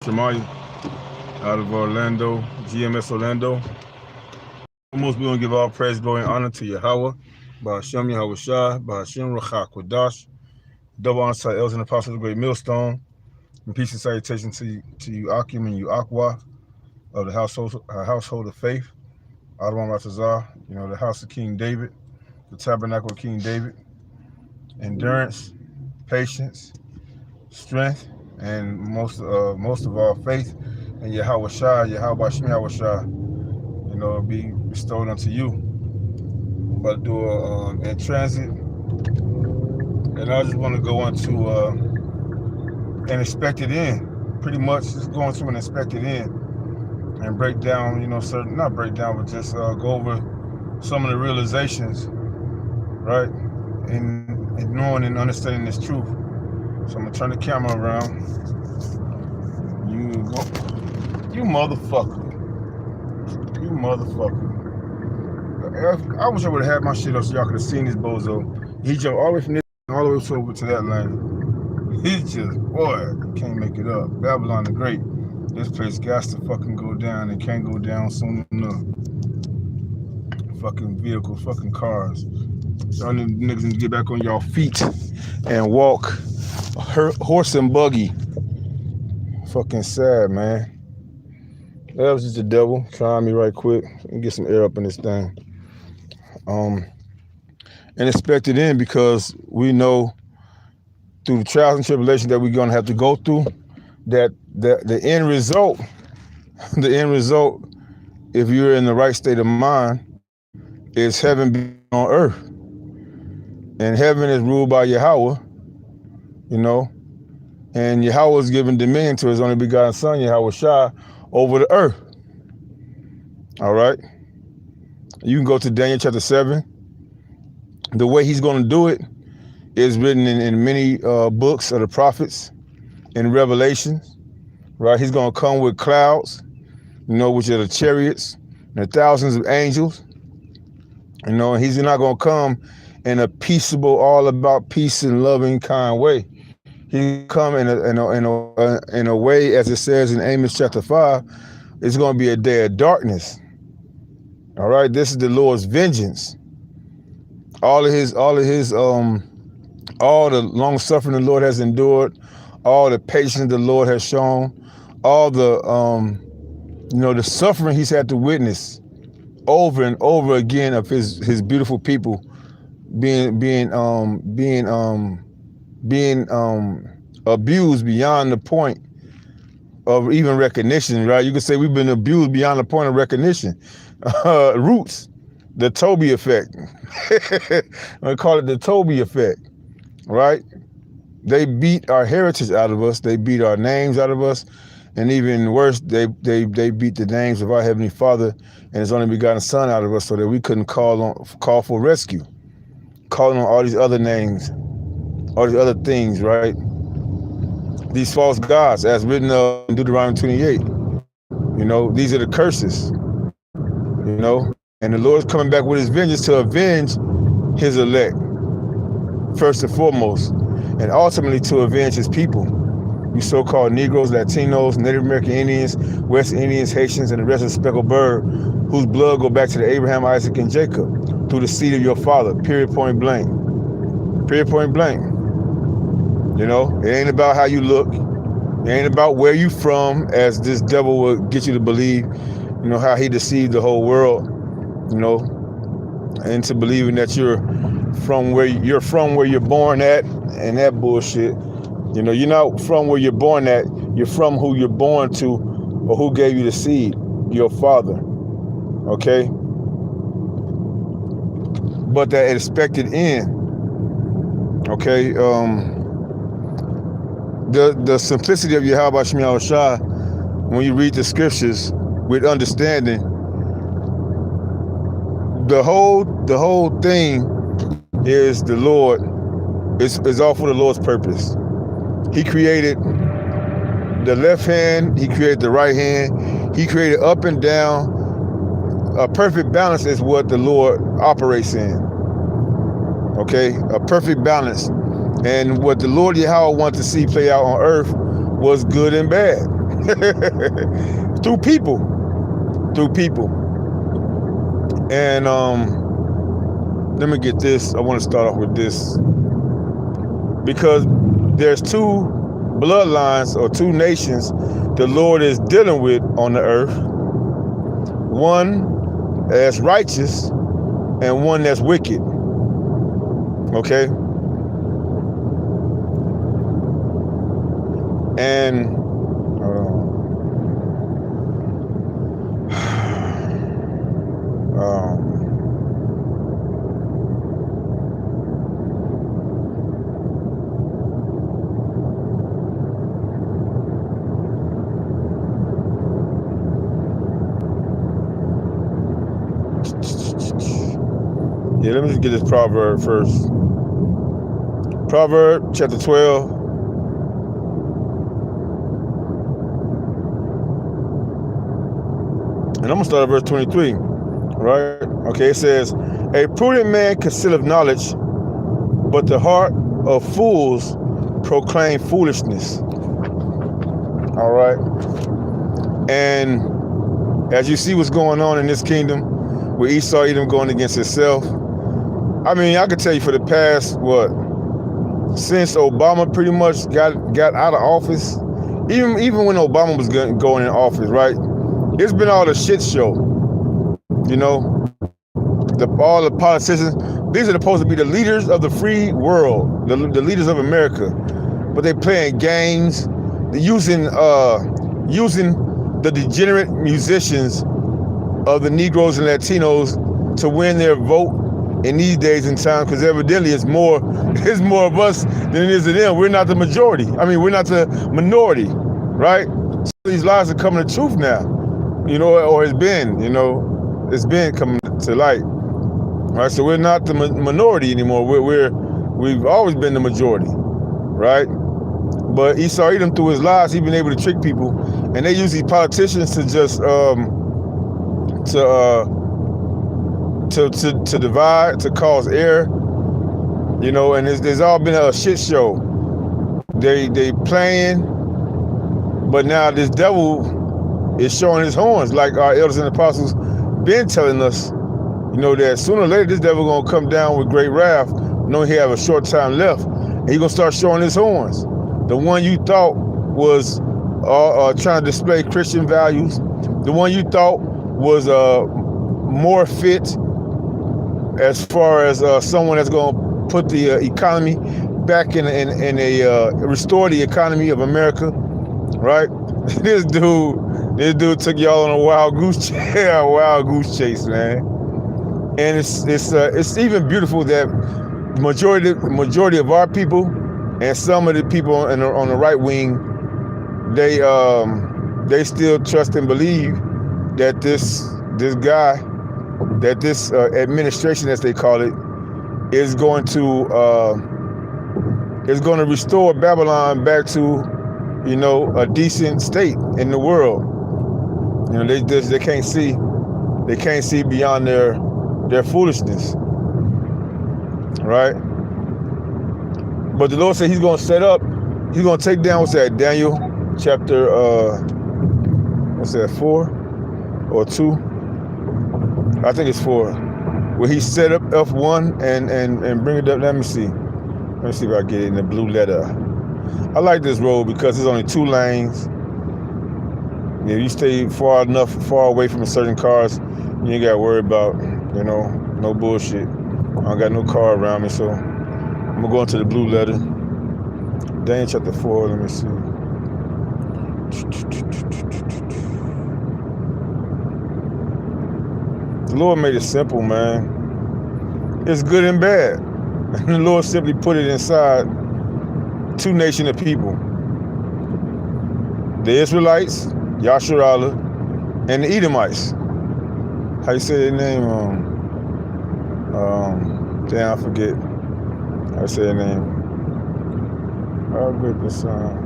Shemaya out of Orlando, GMS Orlando. Almost we want to give all praise, glory, and honor to Yahweh, Ba'ashem Yahweh Shai, Ba'ashem Rachak Kodash, double honor to our elders and apostles of the great millstone, and peace and salutation to you Akim and you Akwa of the household of faith, Adonai Ratazah, the house of King David, the tabernacle of King David, endurance, patience, strength, and most of all faith, and Yahweh Shai, Yahweh Shem Yahweh Shai, be bestowed unto you. I'm about to do in transit, and I just want to go into an expected end. Pretty much just going to an expected end and break down, not break down, but just go over some of the realizations, right? And knowing and understanding this truth. So I'm gonna turn the camera around. You motherfucker. You motherfucker. I wish I would have had my shit up so y'all could have seen this bozo. He jumped all the way from this all the way over to that lane. He just, boy, can't make it up. Babylon the Great. This place got to fucking go down and can't go down soon enough. Fucking vehicles, fucking cars. Y'all niggas need to get back on y'all feet and walk horse and buggy. Fucking sad, man. That was just the devil trying me right quick and get some air up in this thing. And expected in because we know through the trials and tribulations that we're gonna have to go through, that the end result, if you're in the right state of mind, is heaven being on earth. And heaven is ruled by Yahweh, and Yahweh is giving dominion to his only begotten son, Yahweh Shai, over the earth. All right? You can go to Daniel chapter 7. The way he's going to do it is written in many books of the prophets in Revelations, right? He's going to come with clouds, which are the chariots, and thousands of angels. And he's not going to come in a peaceable, all about peace and loving kind way. He come in a way, as it says in Amos chapter 5, it's going to be a day of darkness. All right, this is the Lord's vengeance. All the long suffering the Lord has endured, all the patience the Lord has shown, all the the suffering he's had to witness over and over again of his beautiful people being abused beyond the point of even recognition, right? You could say we've been abused beyond the point of recognition. Roots, the Toby effect. I call it the Toby effect, right? They beat our heritage out of us. They beat our names out of us. And even worse, they beat the names of our Heavenly Father and His only begotten Son out of us, so that we couldn't call for rescue. Calling on all these other names, all these other things, right? These false gods, as written in Deuteronomy 28. These are the curses. And the Lord's coming back with his vengeance to avenge his elect, first and foremost, and ultimately to avenge his people. You so-called Negroes, Latinos, Native American Indians, West Indians, Haitians, and the rest of the speckled bird, whose blood go back to the Abraham, Isaac, and Jacob, through the seed of your father, period, point blank. Period, point blank. It ain't about how you look. It ain't about where you from, as this devil will get you to believe, how he deceived the whole world, into believing that you're from where you're born at, and that bullshit. You're not from where you're born at, you're from who you're born to, or who gave you the seed, your father. Okay? But that expected end, okay, the simplicity of Yahweh Shem Yahweh Shai, when you read the scriptures with understanding, the whole thing is the Lord, is all for the Lord's purpose. He created the left hand, he created the right hand, he created up and down. A perfect balance is what the Lord operates in. Okay, a perfect balance. And what the Lord Yahweh wanted to see play out on earth was good and bad. through people, and let me get this. I want to start off with this because there's two bloodlines or two nations the Lord is dealing with on the earth. One that's righteous and one that's wicked. Okay? And yeah, let me just get this proverb first. Proverb chapter 12. And I'm going to start at verse 23. Right? Okay, it says, a prudent man concealeth knowledge, but the heart of fools proclaim foolishness. All right? And as you see what's going on in this kingdom, with Esau Edom going against itself, I mean, I could tell you for the past, since Obama pretty much got out of office, even when Obama was going in office, right? It's been all a shit show. You know, all the politicians, these are supposed to be the leaders of the free world, the leaders of America, but they playing games, using the degenerate musicians of the Negroes and Latinos to win their vote in these days and time, because evidently it's more of us than it is of them. We're not the majority. I mean, we're not the minority, right? So these lies are coming to truth now, you know, or it's been coming to light, right? So we're not the minority anymore. We've always been the majority, right? But Esau Edom, through his lies, he's been able to trick people, and they use these politicians to just to divide, to cause error, you know, and there's all been a shit show. They playing, but now this devil is showing his horns, like our elders and apostles been telling us, you know, that sooner or later this devil gonna come down with great wrath, knowing he have a short time left, and he gonna start showing his horns. The one you thought was trying to display Christian values, the one you thought was more fit as far as someone that's going to put the economy back in a restore the economy of America, right? This dude took y'all on a wild goose chase, man. And it's even beautiful that majority of our people and some of the people on the right wing, they still trust and believe that this guy, that this administration, as they call it, is going to restore Babylon back to, you know, a decent state in the world. You know, they can't see beyond their foolishness, right? But the Lord said he's going to take down, what's that, Daniel chapter 4 or 2? I think it's 4, where he set up F1 and bring it up. Let me see if I get it in the blue letter. I like this road because there's only 2 lanes. If you stay far away from certain cars, you ain't got to worry about, you know, no bullshit. I don't got no car around me, so I'm gonna go into the blue letter. Daniel chapter 4. Let me see. The Lord made it simple, man. It's good and bad. And the Lord simply put it inside 2 nations of people. The Israelites, Yasharallah, and the Edomites. How you say their name? Damn, I forget. How you say their name? How good the sound.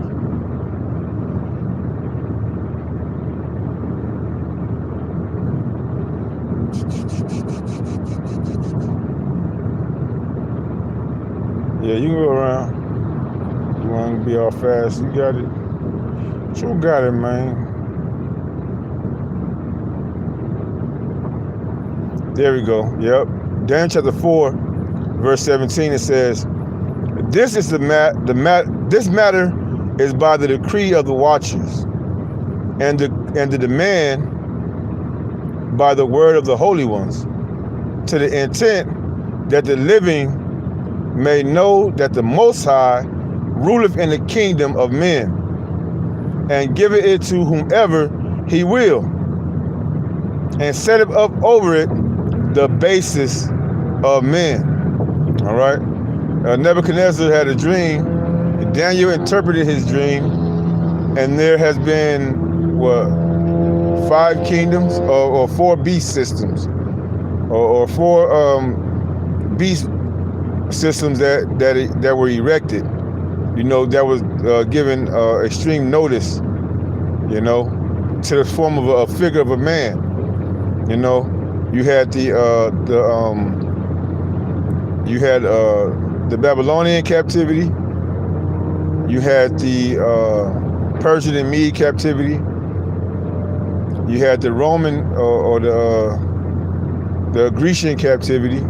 Yeah, you can go around. You want to be all fast, you got it. You got it, man. There we go. Yep. Daniel chapter 4, verse 17, it says, This is this matter is by the decree of the watchers, and the demand by the word of the holy ones, to the intent that the living may know that the Most High ruleth in the kingdom of men, and giveth it to whomever he will, and setteth up over it the basis of men. All right. Nebuchadnezzar had a dream. Daniel interpreted his dream, and there has been what, 5 kingdoms or 4 beast systems, or 4 beast systems that were erected. You know, that was given extreme notice. You know, to the form of a figure of a man. You know, you had the Babylonian captivity. You had the Persian and Mede captivity. You had the Roman or the Grecian captivity.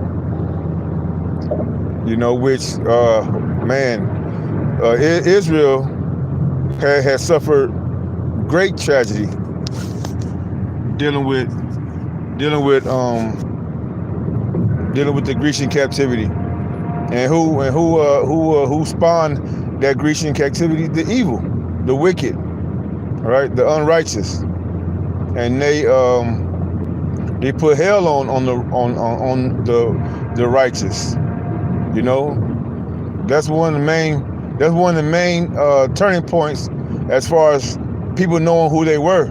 You know, which Israel had suffered great tragedy dealing with the Grecian captivity. And who spawned that Grecian captivity? The evil, the wicked, all right, the unrighteous, and they put hell on the righteous. You know, that's one of the main turning points as far as people knowing who they were.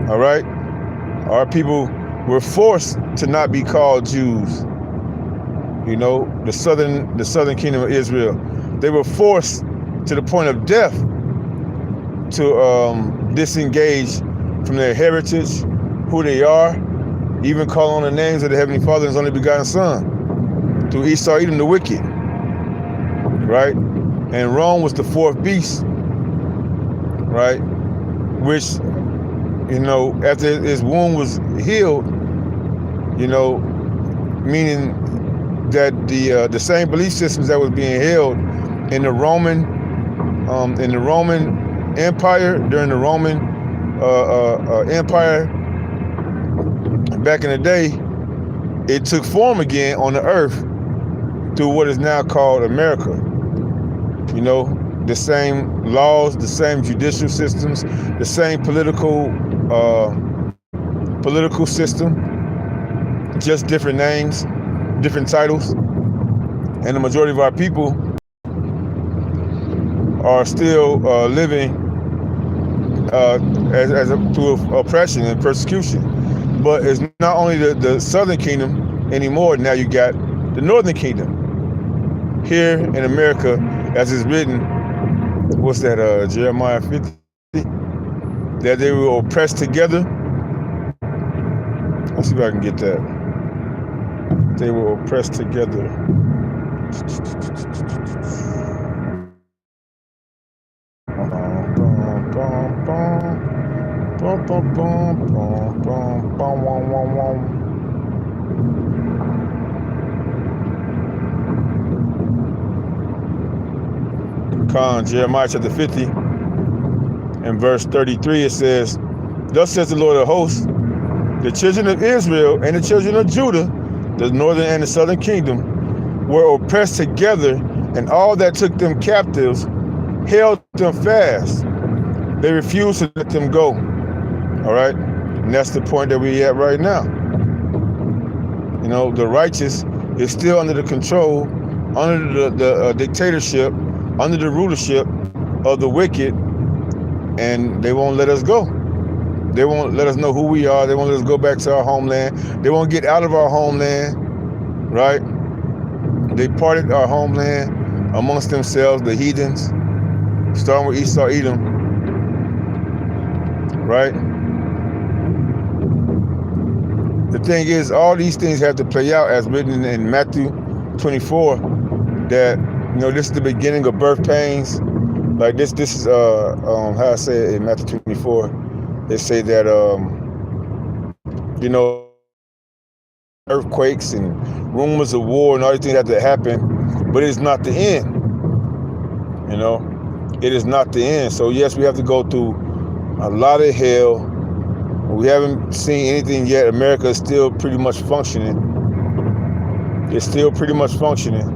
All right, our people were forced to not be called Jews. You know, the southern kingdom of Israel, they were forced to the point of death to disengage from their heritage, who they are, even call on the names of the Heavenly Father and His only begotten Son, through Esau, Edom the wicked, right? And Rome was the 4th beast, right? Which, you know, after his wound was healed, you know, meaning that the same belief systems that was being held in the Roman Empire, during the Roman Empire back in the day, it took form again on the earth through what is now called America. You know, the same laws, the same judicial systems, the same political system, just different names, different titles, and the majority of our people are still living through oppression and persecution. But it's not only the southern kingdom anymore. Now you got the northern kingdom here in America, as is written. What's that? Jeremiah 50. That they were oppressed together. Let's see if I can get that. They were oppressed together. Jeremiah chapter 50 and verse 33, it says, Thus says the Lord of hosts, the children of Israel and the children of Judah, the northern and the southern kingdom, were oppressed together, and all that took them captives held them fast. They refused to let them go. All right? And that's the point that we're at right now. You know, the righteous is still under the control, under the dictatorship, under the rulership of the wicked, and they won't let us go. They won't let us know who we are. They won't let us go back to our homeland. They won't get out of our homeland, right? They parted our homeland amongst themselves, the heathens, starting with Esau, Edom, right? The thing is, all these things have to play out as written in Matthew 24, that, you know, this is the beginning of birth pains, Like this is how I say it in Matthew 24. They say that you know, earthquakes and rumors of war and all these things have to happen, but it's not the end. You know, it is not the end. So yes, we have to go through a lot of hell. We haven't seen anything yet. America is still pretty much functioning. It's still pretty much functioning,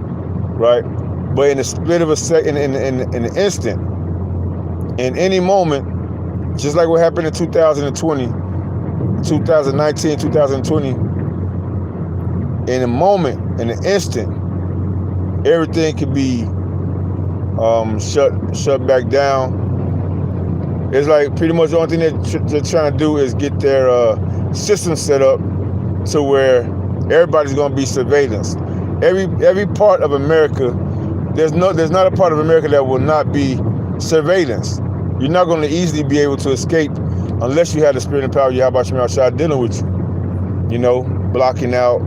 right? But in a split of a second, in an instant, in any moment, just like what happened in 2020, 2019, 2020, in a moment, in an instant, everything could be shut back down. It's like pretty much the only thing that they're trying to do is get their system set up to where everybody's going to be surveillance. Every part of America, there's not a part of America that will not be surveillance. You're not going to easily be able to escape unless you have the spirit and power of Yahweh Shema Shah dealing with you. You know, blocking out,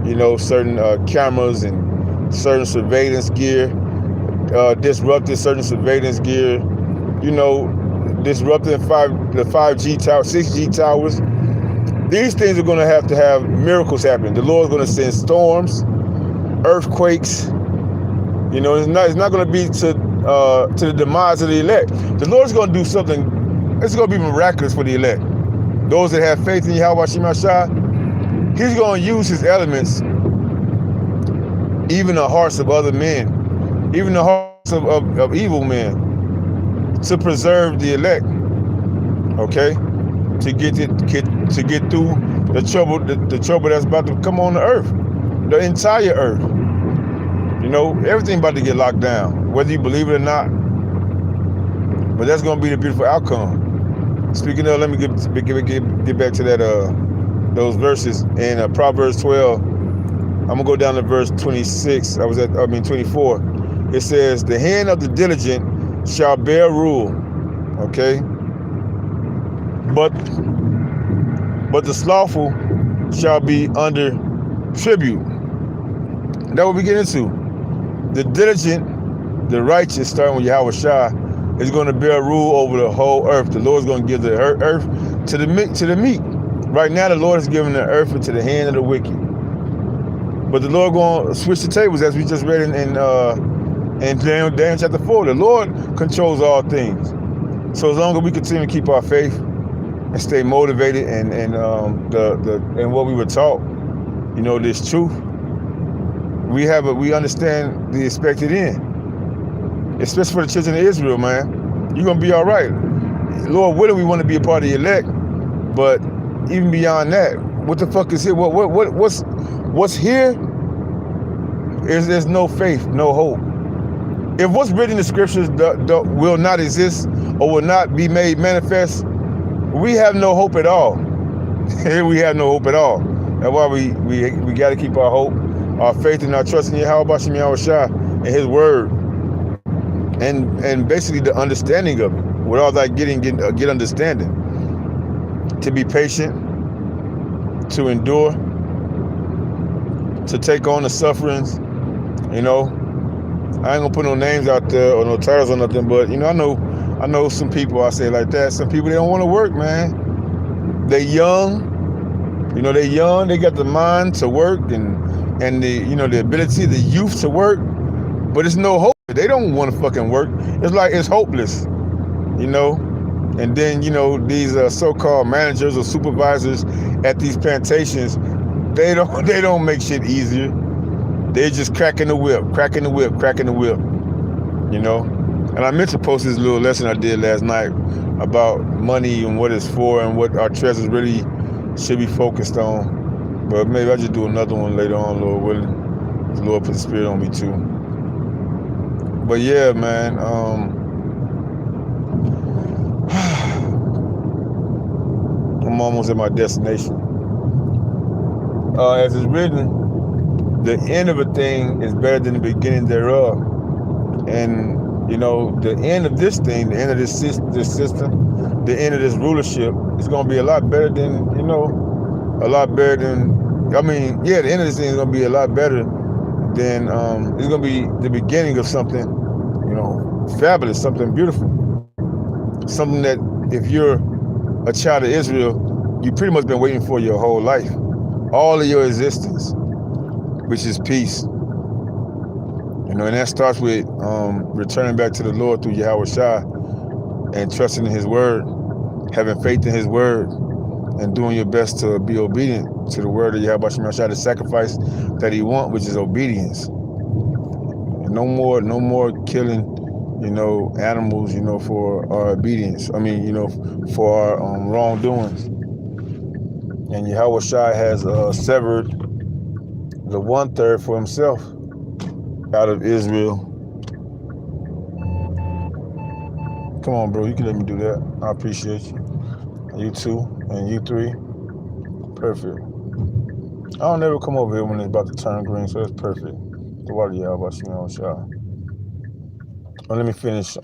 you know, certain cameras and certain surveillance gear, disrupting certain surveillance gear, you know, disrupting the 5G towers, 6G towers. These things are going to have miracles happen. The Lord's going to send storms, earthquakes. You know, it's not going to be to the demise of the elect. The Lord's going to do something. It's going to be miraculous for the elect. Those that have faith in Yahweh Shema Shah, He's going to use His elements, even the hearts of other men, even the hearts of evil men, to preserve the elect. Okay, to get through the trouble that's about to come on the earth, the entire earth. You know, everything about to get locked down, whether you believe it or not. But that's going to be the beautiful outcome. Speaking of, let me get back to that those verses in Proverbs 12. I'm gonna go down to verse 26. 24. It says, "The hand of the diligent shall bear rule." Okay. But the slothful shall be under tribute. That what we get into. The diligent, the righteous, starting with Yahweh Shah, is going to bear rule over the whole earth. The Lord's going to give the earth to the meek. Right now, the Lord is giving the earth into the hand of the wicked. But the Lord going to switch the tables, as we just read in Daniel chapter 4. The Lord controls all things. So as long as we continue to keep our faith and stay motivated and what we were taught, you know, this truth, we understand the expected end. Especially for the children of Israel, man. You're gonna be all right. Lord willing, we want to be a part of the elect, but even beyond that, what the fuck is here? What's here? There's no faith, no hope. If what's written in the scriptures will not exist or will not be made manifest, we have no hope at all. We have no hope at all. That's why we got to keep our hope, our faith, and our trust in Yahweh Bashem Yahweh Shah and His word, and basically the understanding of it. With all that, get understanding. To be patient, to endure, to take on the sufferings. You know, I ain't gonna put no names out there or no titles or nothing, but you know, I know some people, I say like that. Some people, they don't want to work, man. They young. You know, they young. They got the mind to work and the, you know, the ability, the youth to work, but it's no hope. They don't want to fucking work. It's like it's hopeless. You know. And then, you know, these so-called managers or supervisors at these plantations, they don't make shit easier. They're just cracking the whip. You know. And I meant to post this little lesson I did last night about money and what it's for and what our treasures really should be focused on. But maybe I'll just do another one later on, Lord willing. The Lord put the spirit on me too. But yeah, man. I'm almost at my destination. As it's written, the end of a thing is better than the beginning thereof. And, you know, the end of this thing, the end of this system, the end of this rulership is going to be a lot better than, the end of this thing is going to be a lot better than, it's going to be the beginning of something, you know, fabulous, something beautiful, something that if you're a child of Israel, you pretty much been waiting for your whole life, all of your existence, which is peace. You know, and that starts with returning back to the Lord through Yahweh Shai and trusting in His word, having faith in His word, and doing your best to be obedient to the word of Yahweh Shai, the sacrifice that He wants, which is obedience. And no more killing, you know, animals, you know, for our obedience. I mean, you know, for our wrongdoings. And Yahweh Shai has severed the 1/3 for Himself out of Israel. Come on, bro, you can let me do that. I appreciate you. You too, and you three. Perfect. I don't ever come over here when it's about to turn green, so that's perfect. The water, y'all, about you know, shot. Oh, let me finish.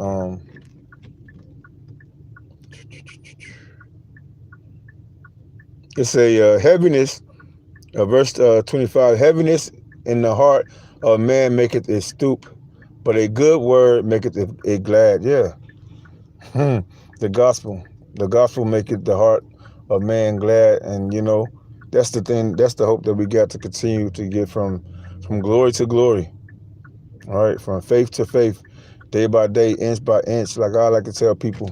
It's a heaviness, verse 25. Heaviness in the heart of man maketh it stoop, but a good word maketh it glad. Yeah. The gospel maketh the heart of man glad, and you know that's the thing. That's the hope that we got to continue to get from glory to glory. All right, from faith to faith, day by day, inch by inch. Like I like to tell people,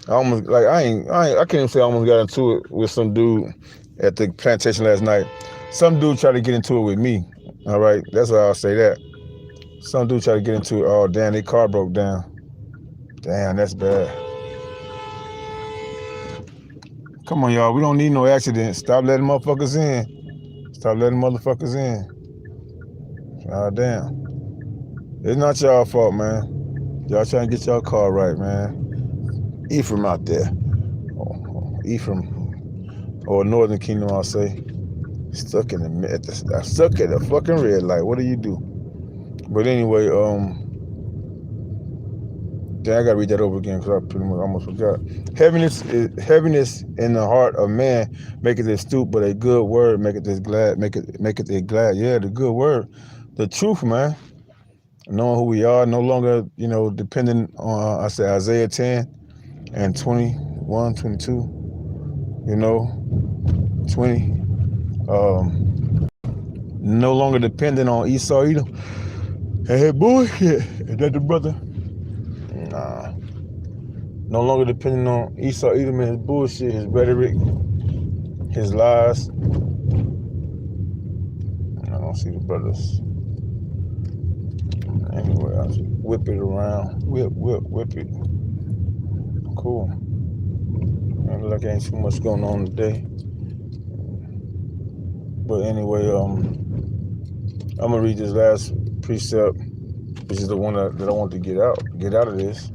I can't even say I almost got into it with some dude at the plantation last night. Some dude tried to get into it with me. All right, that's why I'll say that. Some dude tried to get into it. Oh damn, their car broke down. Damn, that's bad. Come on, y'all. We don't need no accidents. Stop letting motherfuckers in. Stop letting motherfuckers in. Ah, damn. It's not y'all fault, man. Y'all trying to get y'all car right, man. Ephraim out there. Ephraim. Or Northern Kingdom, I'll say. Stuck at the fucking red light. What do you do? But anyway, I gotta read that over again because I pretty much almost forgot. Heaviness in the heart of man maketh it stoop, but a good word maketh it glad. Maketh it glad. Yeah, the good word, the truth, man. Knowing who we are, no longer, you know, depending on I say Isaiah 10 and 21, 22, you know, 20. No longer dependent on Esau Edom. Hey, bullshit. Is that the brother? Nah. No longer depending on Esau Edom and his bullshit, his rhetoric, his lies. I don't see the brothers. Anyway, I'll just whip it around. Whip it. Cool. Man, look like ain't too much going on today. But anyway, I'm gonna read this last precept, which is the one that I want to get out of this.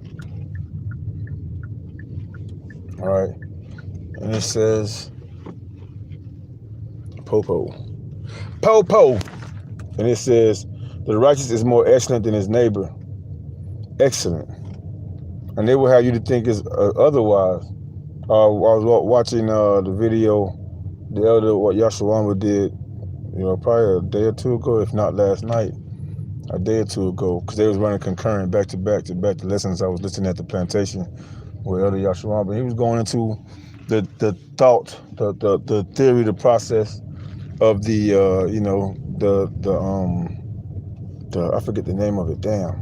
All right, and it says, Popo, and it says, the righteous is more excellent than his neighbor. Excellent, and they will have you to think is otherwise. I was watching the video the elder what Yashawama did, you know, probably a day or two ago, if not last night, a day or two ago, because they was running concurrent back to back the lessons I was listening at the plantation with Elder Yashawama. He was going into the thought, the theory, the process of the you know, the I forget the name of it. Damn,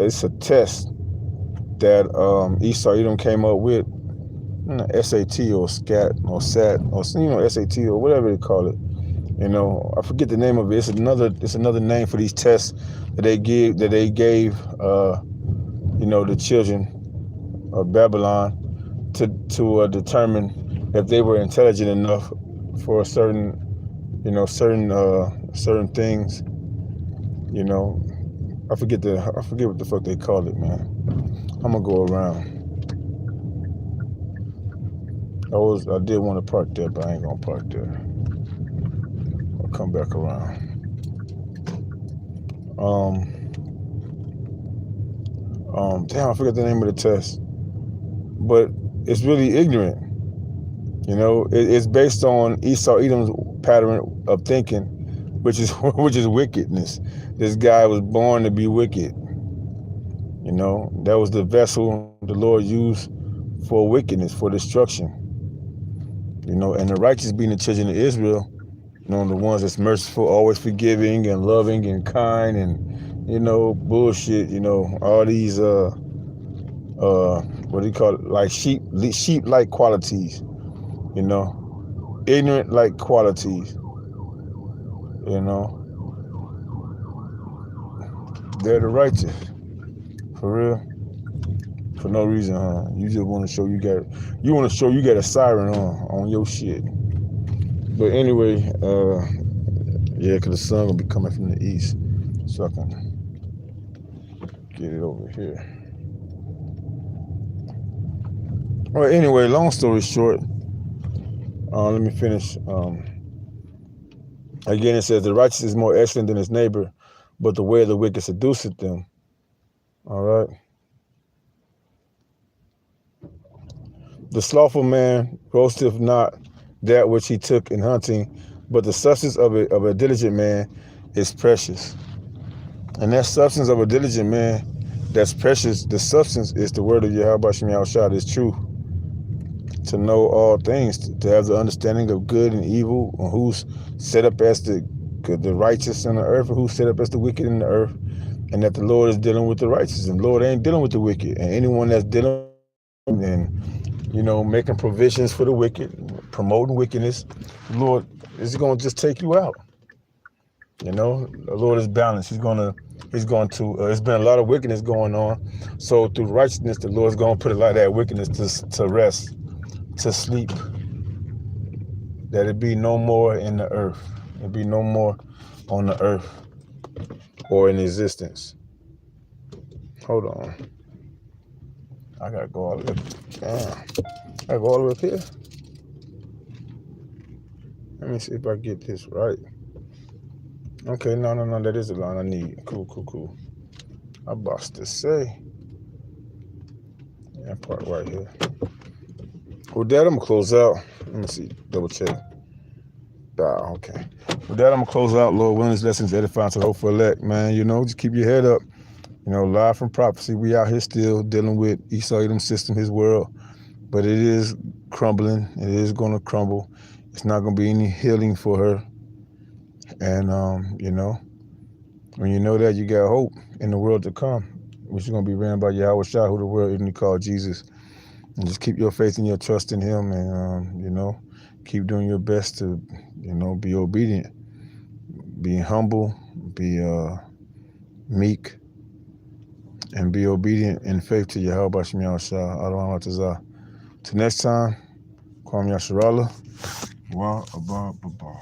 it's a test that Esau Edom came up with. SAT or SCAT or SAT or, you know, SAT or whatever they call it. You know, I forget the name of it. It's another name for these tests that they gave you know, the children of Babylon to determine if they were intelligent enough for certain things. You know, I forget what the fuck they call it, man. I'm gonna go around. I did want to park there, but I ain't gonna park there. I'll come back around. Damn, I forgot the name of the test. But it's really ignorant. You know, it's based on Esau Edom's pattern of thinking, which is wickedness. This guy was born to be wicked. You know, that was the vessel the Lord used for wickedness, for destruction. You know, and the righteous being the children of Israel, you know, the ones that's merciful, always forgiving and loving and kind and, you know, bullshit, you know, all these what do you call it? Like sheep-like qualities, you know, ignorant-like qualities, you know. They're the righteous, for real. For no reason, huh? You just want to show you got a siren on your shit. But anyway, yeah, because the sun will be coming from the east, so I can get it over here. Well, anyway, long story short, let me finish. Again, it says, the righteous is more excellent than his neighbor, but the way of the wicked seduceth them. All right. The slothful man roasteth not that which he took in hunting, but the substance of a diligent man is precious. And that substance of a diligent man that's precious, the substance is the word of Yahweh Shem Yahushua, is true. To know all things, to have the understanding of good and evil, and who's set up as the righteous in the earth, and who's set up as the wicked in the earth, and that the Lord is dealing with the righteous, and the Lord ain't dealing with the wicked. And anyone that's dealing and, you know, making provisions for the wicked, promoting wickedness, the Lord is going to just take you out. You know, the Lord is balanced. He's going to, there's been a lot of wickedness going on. So through righteousness, the Lord's going to put a lot of that wickedness to rest, to sleep. That it be no more in the earth. It be no more on the earth or in existence. Hold on. I got to go all the way. Damn. I got to go all the way up here. Let me see if I get this right. Okay, no, that is the line I need. Cool. I about to say. That part right here. With that, I'm going to close out. Let me see, double check. Okay. With that, I'm going to close out. Lord willing, this lessons edifying to the hopeful elect, man. You know, just keep your head up. You know, live from prophecy. We out here still dealing with Esau Edom system, his world. But it is crumbling. It is going to crumble. It's not going to be any healing for her. And, you know, when you know that, you got hope in the world to come, which is going to be ran by Yahweh Shah, who the world even called Jesus. And just keep your faith and your trust in him, and, you know, keep doing your best to, you know, be obedient, be humble, be meek, and be obedient in faith to Yahweh Shem Yahushua, Adonai Tazah. Till next time, Kwam Yasharallah, Wa Abba Baba.